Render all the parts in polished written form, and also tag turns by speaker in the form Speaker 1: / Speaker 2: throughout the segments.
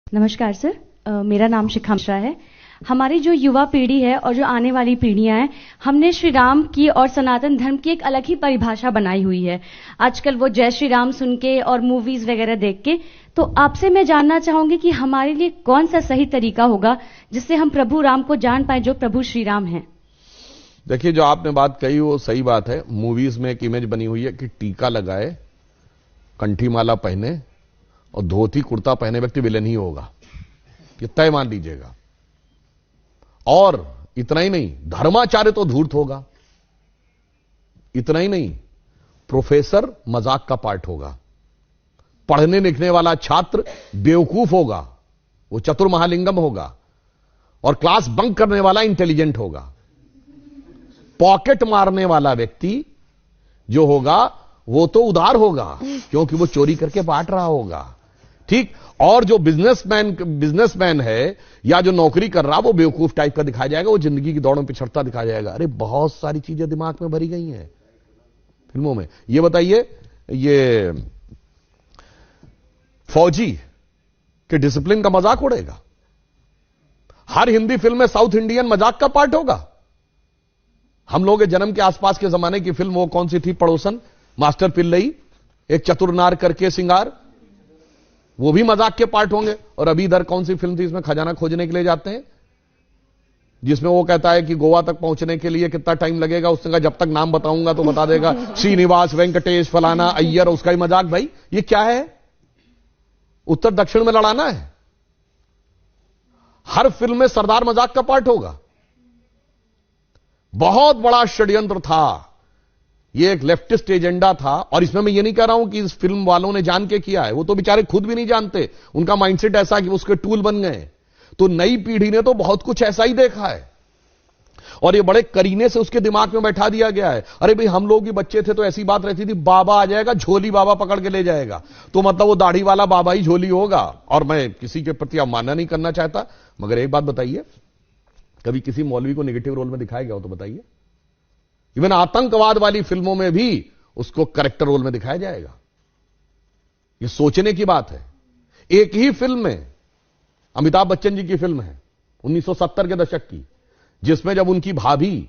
Speaker 1: नमस्कार सर, मेरा नाम शिखा मिश्रा है। हमारी जो युवा पीढ़ी है और जो आने वाली पीढ़ियां हैं, हमने श्री राम की और सनातन धर्म की एक अलग ही परिभाषा बनाई हुई है। आजकल वो जय श्री राम सुन के और मूवीज वगैरह देख के, तो आपसे मैं जानना चाहूंगी कि हमारे लिए कौन सा सही तरीका होगा जिससे हम प्रभु राम को जान पाए जो प्रभु श्री राम हैं।
Speaker 2: देखिए, जो आपने बात कही वो सही बात है। मूवीज में एक इमेज बनी हुई है कि टीका लगाए, कंठी माला पहने और धोती कुर्ता पहने व्यक्ति विलेन ही होगा, ये तय मान लीजिएगा। और इतना ही नहीं, धर्माचार्य तो धूर्त होगा। इतना ही नहीं, प्रोफेसर मजाक का पार्ट होगा। पढ़ने लिखने वाला छात्र बेवकूफ होगा, वो चतुर महालिंगम होगा। और क्लास बंक करने वाला इंटेलिजेंट होगा। पॉकेट मारने वाला व्यक्ति जो होगा वो तो उदार होगा, क्योंकि वो चोरी करके बांट रहा होगा। ठीक। और जो बिजनेसमैन है या जो नौकरी कर रहा, वो बेवकूफ टाइप का दिखाया जाएगा, वो जिंदगी की दौड़ में पिछड़ता दिखाया जाएगा। अरे बहुत सारी चीजें दिमाग में भरी गई हैं फिल्मों में। ये बताइए, ये फौजी के डिसिप्लिन का मजाक उड़ेगा। हर हिंदी फिल्म में साउथ इंडियन मजाक का पार्ट होगा। हम लोग के जन्म के आसपास के जमाने की फिल्म वो कौन सी थी, पड़ोसन, मास्टर पिल्लई, एक चतुरनार करके सिंगार, वो भी मजाक के पार्ट होंगे। और अभी इधर कौन सी फिल्म थी, इसमें खजाना खोजने के लिए जाते हैं, जिसमें वो कहता है कि गोवा तक पहुंचने के लिए कितना टाइम लगेगा। उसने कहा जब तक नाम बताऊंगा तो बता देगा, श्रीनिवास, वेंकटेश, फलाना, अय्यर, उसका ही मजाक। भाई ये क्या है, उत्तर दक्षिण में लड़ाना है। हर फिल्म में सरदार मजाक का पार्ट होगा। बहुत बड़ा षड्यंत्र था, ये एक लेफ्टिस्ट एजेंडा था। और इसमें मैं ये नहीं कह रहा हूं कि इस फिल्म वालों ने जान के किया है, वो तो बेचारे खुद भी नहीं जानते। उनका माइंडसेट ऐसा कि उसके टूल बन गए। तो नई पीढ़ी ने तो बहुत कुछ ऐसा ही देखा है और ये बड़े करीने से उसके दिमाग में बैठा दिया गया है। अरे भाई, हम लोग भी बच्चे थे तो ऐसी बात रहती थी, बाबा आ जाएगा, झोली बाबा पकड़ के ले जाएगा, तो मतलब वो दाढ़ी वाला बाबा ही झोली होगा। और मैं किसी के प्रति अवमानना नहीं करना चाहता, मगर एक बात बताइए, कभी किसी मौलवी को नेगेटिव रोल में दिखाया गया हो तो बताइए। इवन आतंकवाद वाली फिल्मों में भी उसको कैरेक्टर रोल में दिखाया जाएगा। यह सोचने की बात है। एक ही फिल्म में, अमिताभ बच्चन जी की फिल्म है 1970 के दशक की, जिसमें जब उनकी भाभी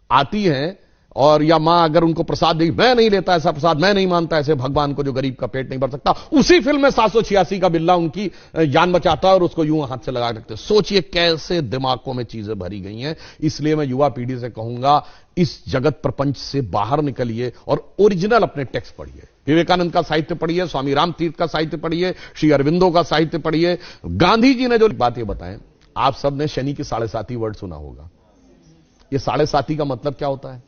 Speaker 2: आती हैं और या मां अगर उनको प्रसाद देगी, मैं नहीं लेता ऐसा प्रसाद, मैं नहीं मानता ऐसे भगवान को जो गरीब का पेट नहीं भर सकता, उसी फिल्म में 786 का बिल्ला उनकी जान बचाता है और उसको यूं हाथ से लगा रखते। सोचिए कैसे दिमागों में चीजें भरी गई हैं। इसलिए मैं युवा पीढ़ी से कहूंगा, इस जगत प्रपंच से बाहर निकलिए और ओरिजिनल अपने टेक्स्ट पढ़िए। विवेकानंद का साहित्य पढ़िए, स्वामी राम तीर्थ का साहित्य पढ़िए, श्री अरविंदो का साहित्य पढ़िए। गांधी जी ने जो बातें बताएं, आप सबने शनि की 7.5 वर्ड सुना होगा। ये 7.5 का मतलब क्या होता है?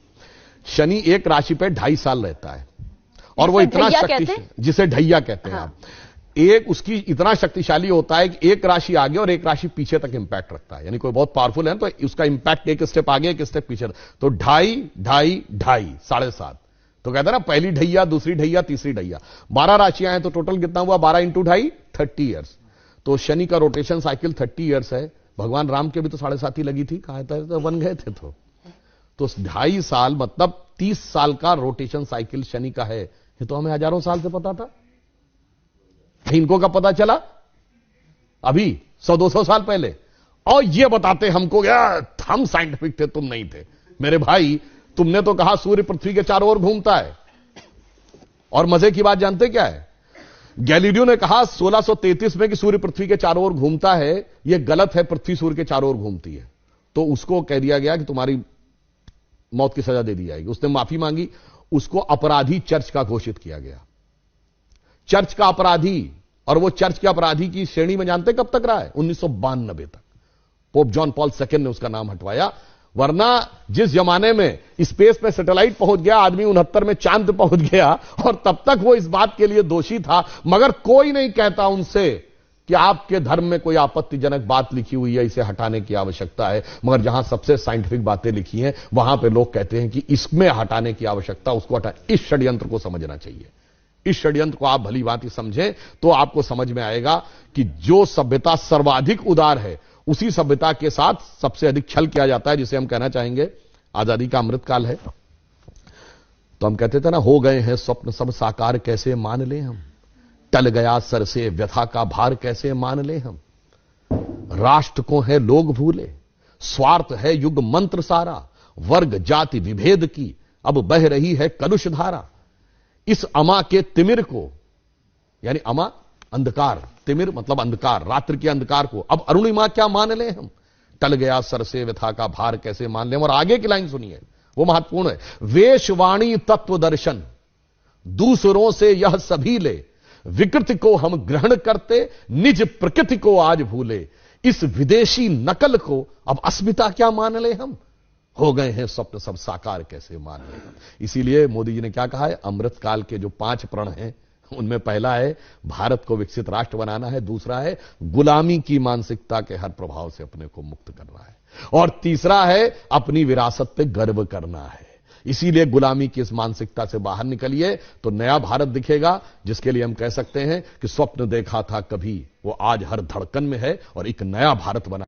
Speaker 2: शनि एक राशि पे 2.5 साल रहता है और वो इतना शक्तिशाली, जिसे ढैया कहते हैं आप, एक उसकी इतना शक्तिशाली होता है कि एक राशि आगे और एक राशि पीछे तक इंपैक्ट रखता है। यानी कोई बहुत पावरफुल है तो उसका इंपैक्ट एक स्टेप आगे एक स्टेप पीछे। तो 2.5, 2.5, 2.5, 7.5। तो कहते हैं ना, पहली ढैया, दूसरी ढैया, तीसरी ढैया। 12 राशियां हैं तो टोटल कितना हुआ? 12 इंटू 2.5, 30 ईयर्स। तो शनि का रोटेशन साइकिल 30 ईयर्स है। भगवान राम के भी तो 7.5 लगी थी, कहां था तो बन गए थे। तो 2.5 साल मतलब 30 साल का रोटेशन साइकिल शनि का है। ये तो हमें हजारों साल से पता था, इनको कब पता चला? अभी 100-200 साल पहले। और ये बताते हमको, यार हम साइंटिफिक थे, तुम नहीं थे। मेरे भाई, तुमने तो कहा सूर्य पृथ्वी के चारों ओर घूमता है। और मजे की बात जानते क्या है? गैलीलियो ने कहा 1633 में कि सूर्य पृथ्वी के चारों ओर घूमता है। यह गलत है, पृथ्वी सूर्य के चारों ओर घूमती है। तो उसको कह दिया गया कि तुम्हारी मौत की सजा दे दी जाएगी। उसने माफी मांगी, उसको अपराधी चर्च का घोषित किया गया, चर्च का अपराधी। और वो चर्च के अपराधी की श्रेणी में जानते कब तक रहा है? 1992 तक। पोप जॉन पॉल II ने उसका नाम हटवाया। वरना जिस जमाने में स्पेस पे सैटेलाइट पहुंच गया, आदमी 69 में चांद पहुंच गया, और तब तक वो इस बात के लिए दोषी था। मगर कोई नहीं कहता उनसे कि आपके धर्म में कोई आपत्तिजनक बात लिखी हुई है, इसे हटाने की आवश्यकता है। मगर जहां सबसे साइंटिफिक बातें लिखी हैं, वहां पे लोग कहते हैं कि इसमें हटाने की आवश्यकता, उसको हटा। इस षड्यंत्र को समझना चाहिए। इस षड्यंत्र को आप भली भांति समझें तो आपको समझ में आएगा कि जो सभ्यता सर्वाधिक उदार है, उसी सभ्यता के साथ सबसे अधिक छल किया जाता है, जिसे हम कहना चाहेंगे आजादी का अमृतकाल है। तो हम कहते थे ना, हो गए हैं स्वप्न सब साकार, कैसे मान लें हम। टल गया सर से व्यथा का भार कैसे मान ले हम। राष्ट्र को है लोग भूले, स्वार्थ है युग मंत्र सारा, वर्ग जाति विभेद की अब बह रही है कलुष धारा। इस अमा के तिमिर को, यानी अमा अंधकार, तिमिर मतलब अंधकार, रात्रि के अंधकार को अब अरुणिमा क्या मान ले हम। टल गया सर से व्यथा का भार कैसे मान ले हम। और आगे की लाइन सुनिए, वो महत्वपूर्ण है। वेशवाणी तत्व दर्शन दूसरों से यह सभी ले, विकृति को हम ग्रहण करते निज प्रकृति को आज भूले। इस विदेशी नकल को अब अस्मिता क्या मान ले हम। हो गए हैं स्वप्न सब साकार कैसे मान ले हम। इसीलिए मोदी जी ने क्या कहा है, अमृत काल के जो 5 प्रण हैं उनमें पहला है भारत को विकसित राष्ट्र बनाना है, दूसरा है गुलामी की मानसिकता के हर प्रभाव से अपने को मुक्त करना है, और तीसरा है अपनी विरासत पे गर्व करना है। इसीलिए गुलामी की इस मानसिकता से बाहर निकलिए तो नया भारत दिखेगा, जिसके लिए हम कह सकते हैं कि स्वप्न देखा था कभी वो आज हर धड़कन में है और एक नया भारत बना।